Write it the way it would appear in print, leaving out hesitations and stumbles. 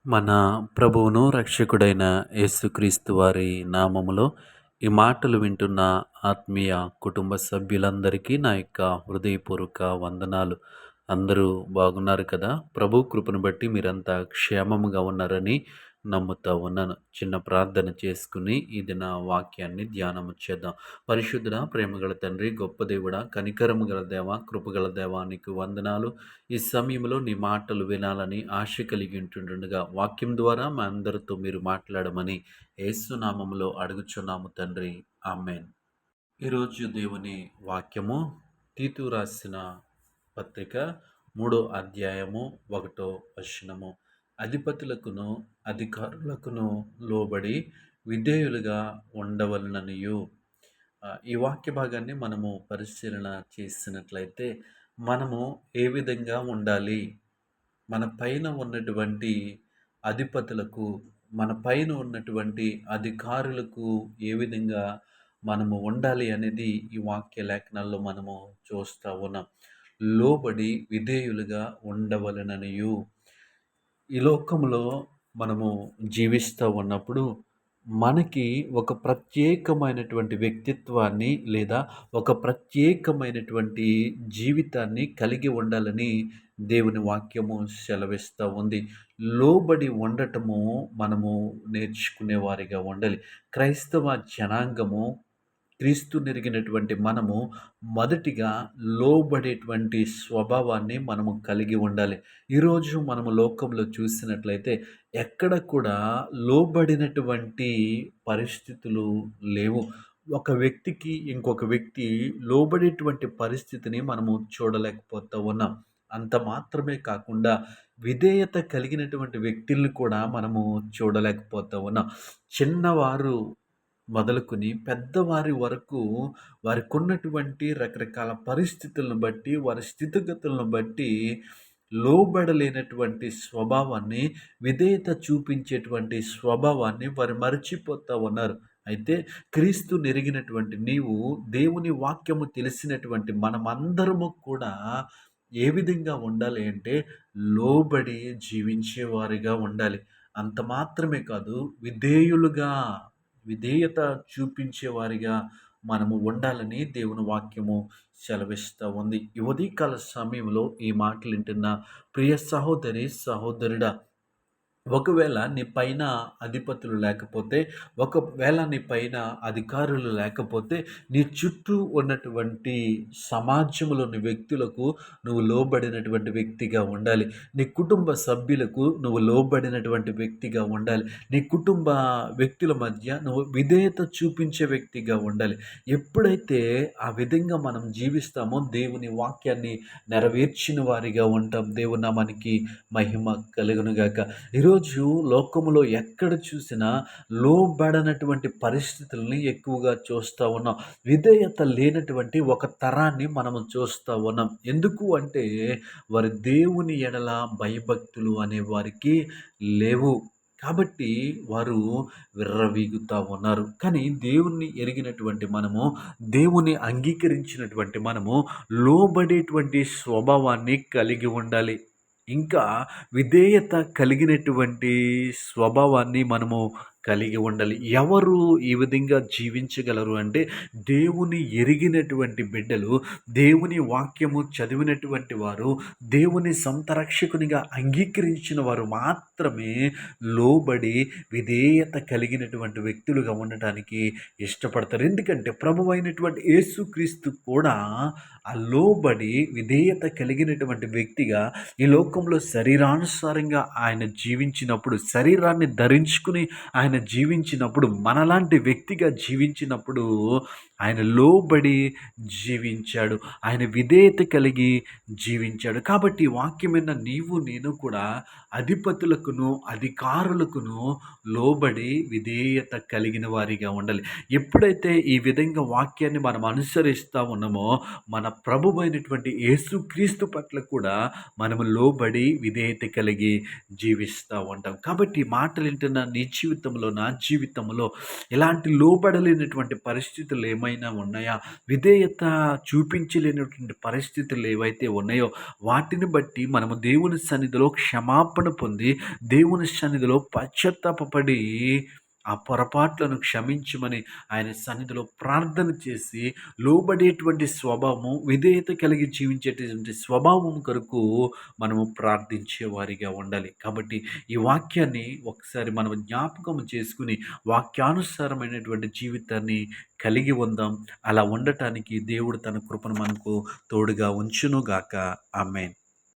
మన ప్రభువును రక్షకుడైన యేసుక్రీస్తు వారి నామములో ఈ మాటలు వింటున్న ఆత్మీయ కుటుంబ సభ్యులందరికీ నా యొక్క హృదయపూర్వక వందనాలు. అందరూ బాగున్నారు కదా? ప్రభు కృపను బట్టి మీరంతా క్షేమముగా ఉన్నారని నమ్ముతా ఉన్నాను. చిన్న ప్రార్థన చేసుకుని ఈ దిన వాక్యాన్ని ధ్యానము చేద్దాం. పరిశుద్ధుడా, ప్రేమగల తండ్రి, గొప్ప దేవుడా, కనికరము గల దేవ, కృపగల దేవా, నీకు వందనాలు. ఈ సమయంలో నీ మాటలు వినాలని ఆశ కలిగి ఉంటుండగా వాక్యం ద్వారా మా అందరితో మీరు మాట్లాడమని యేసు నామములో అడుగుచున్నాము తండ్రి. ఆమేన్. ఈరోజు దేవుని వాక్యము తీతు రాసిన పత్రిక 3వ అధ్యాయము 1వ వచనము. అధిపతులకును అధికారులకును లోబడి విధేయులుగా ఉండవలననియు. ఈ వాక్య భాగాన్ని మనము పరిశీలన చేసినట్లయితే మనము ఏ విధంగా ఉండాలి, మన పైన ఉన్నటువంటి అధిపతులకు, మన పైన ఉన్నటువంటి అధికారులకు ఏ విధంగా మనము ఉండాలి అనేది ఈ వాక్య లేఖనాల్లో మనము చూస్తూ ఉన్నాం. లోబడి విధేయులుగా ఉండవలెననియు. ఈ లోకంలో మనము జీవిస్తూ ఉన్నప్పుడు మనకి ఒక ప్రత్యేకమైనటువంటి వ్యక్తిత్వాన్ని లేదా ఒక ప్రత్యేకమైనటువంటి జీవితాన్ని కలిగి ఉండాలని దేవుని వాక్యము సెలవిస్తూ ఉంది. లోబడి ఉండటము మనము నేర్చుకునే వారిగా ఉండాలి. క్రైస్తవ జనాంగము, క్రీస్తు నెరిగినటువంటి మనము మొదటిగా లోబడేటువంటి స్వభావాన్ని మనము కలిగి ఉండాలి. ఈరోజు మనము లోకంలో చూసినట్లయితే ఎక్కడ కూడా లోబడినటువంటి పరిస్థితులు లేవు. ఒక వ్యక్తికి ఇంకొక వ్యక్తి లోబడేటువంటి పరిస్థితిని మనము చూడలేకపోతూ ఉన్నాం. అంత మాత్రమే కాకుండా విధేయత కలిగినటువంటి వ్యక్తుల్ని కూడా మనము చూడలేకపోతూ ఉన్నాం. చిన్నవారు మొదలుకొని పెద్దవారి వరకు వారికున్నటువంటి రకరకాల పరిస్థితులను బట్టి, వారి స్థితిగతులను బట్టి లోబడలేనటువంటి స్వభావాన్ని, విధేయత చూపించేటువంటి స్వభావాన్ని వారు మరచిపోతూ ఉన్నారు. అయితే క్రీస్తు నెరిగినటువంటి నీవు, దేవుని వాక్యము తెలిసినటువంటి మనమందరము కూడా ఏ విధంగా ఉండాలి అంటే లోబడి జీవించేవారిగా ఉండాలి. అంత మాత్రమే కాదు, విధేయత చూపించేవారిగా మనము ఉండాలని దేవుని వాక్యము సెలవిస్తూ ఉంది. ఈ ఉదయకాల సమయంలో ఈ మాటలు వింటున్న ప్రియ సహోదరి, సహోదరుడా, ఒకవేళ నీ పైన అధిపతులు లేకపోతే, ఒకవేళ నీ పైన అధికారులు లేకపోతే, నీ చుట్టూ ఉన్నటువంటి సమాజంలోని వ్యక్తులకు నువ్వు లోబడినటువంటి వ్యక్తిగా ఉండాలి. నీ కుటుంబ సభ్యులకు నువ్వు లోబడినటువంటి వ్యక్తిగా ఉండాలి. నీ కుటుంబ వ్యక్తుల మధ్య నువ్వు విధేయత చూపించే వ్యక్తిగా ఉండాలి. ఎప్పుడైతే ఆ విధంగా మనం జీవిస్తామో దేవుని వాక్యాన్ని నెరవేర్చిన వారిగా ఉంటాం. దేవుని నామానికి మహిమ కలుగునుగాక. ఈరోజు లోకములో ఎక్కడ చూసినా లోబడనటువంటి పరిస్థితుల్ని ఎక్కువగా చూస్తూ ఉన్నాం. విధేయత లేనటువంటి ఒక తరాన్ని మనము చూస్తూ ఉన్నాం. ఎందుకు అంటే వారి దేవుని ఎడల భయభక్తులు అనే వారికి లేవు. కాబట్టి వారు విర్రవీగుతూ ఉన్నారు. కానీ దేవుణ్ణి ఎరిగినటువంటి మనము, దేవుని అంగీకరించినటువంటి మనము లోబడేటువంటి స్వభావాన్ని కలిగి ఉండాలి. ఇంకా విధేయత కలిగినటువంటి స్వభావాన్ని మనము కలిగి ఉండాలి. ఎవరు ఈ విధంగా జీవించగలరు అంటే దేవుని ఎరిగినటువంటి బిడ్డలు, దేవుని వాక్యము చదివినటువంటి వారు, దేవుని సొంత రక్షకునిగా అంగీకరించిన వారు మాత్రమే లోబడి విధేయత కలిగినటువంటి వ్యక్తులుగా ఉండటానికి ఇష్టపడతారు. ఎందుకంటే ప్రభువైనటువంటి యేసుక్రీస్తు కూడా ఆ లోబడి విధేయత కలిగినటువంటి వ్యక్తిగా ఈ లోకంలో శరీరానుసారంగా ఆయన జీవించినప్పుడు, శరీరాన్ని ధరించుకుని ఆయన జీవించినప్పుడు, మనలాంటి వ్యక్తిగా జీవించినప్పుడు ఆయన లోబడి జీవించాడు. ఆయన విధేయత కలిగి జీవించాడు. కాబట్టి వాక్యమైన నీవు నేను కూడా అధిపతులకును అధికారులకును లోబడి విధేయత కలిగిన వారిగా ఉండాలి. ఎప్పుడైతే ఈ విధంగా వాక్యాన్ని మనం అనుసరిస్తూ ఉన్నామో మన ప్రభువైనటువంటి యేసుక్రీస్తు పట్ల కూడా మనము లోబడి విధేయత కలిగి జీవిస్తూ ఉంటాం. కాబట్టి మాటలు వింటున్న నీ జీవితంలో జీవితంలో, నా జీవితంలో ఎలాంటి లోబడలేనటువంటి పరిస్థితులు ఏమైనా ఉన్నాయా? విధేయత చూపించలేనటువంటి పరిస్థితులు ఏవైతే ఉన్నాయో, వాటిని బట్టి మనము దేవుని సన్నిధిలో క్షమాపణ పొంది, దేవుని సన్నిధిలో పశ్చాత్తాపపడి, ఆ పొరపాట్లను క్షమించమని ఆయన సన్నిధిలో ప్రార్థన చేసి, లోబడేటువంటి స్వభావము, విధేయత కలిగి జీవించేటటువంటి స్వభావం కొరకు మనము ప్రార్థించే వారిగా ఉండాలి. కాబట్టి ఈ వాక్యాన్ని ఒకసారి మనం జ్ఞాపకం చేసుకుని, వాక్యానుసారమైనటువంటి జీవితాన్ని కలిగి ఉందాం. అలా ఉండటానికి దేవుడు తన కృపను మనకు తోడుగా ఉంచునుగాక. ఆమేన్.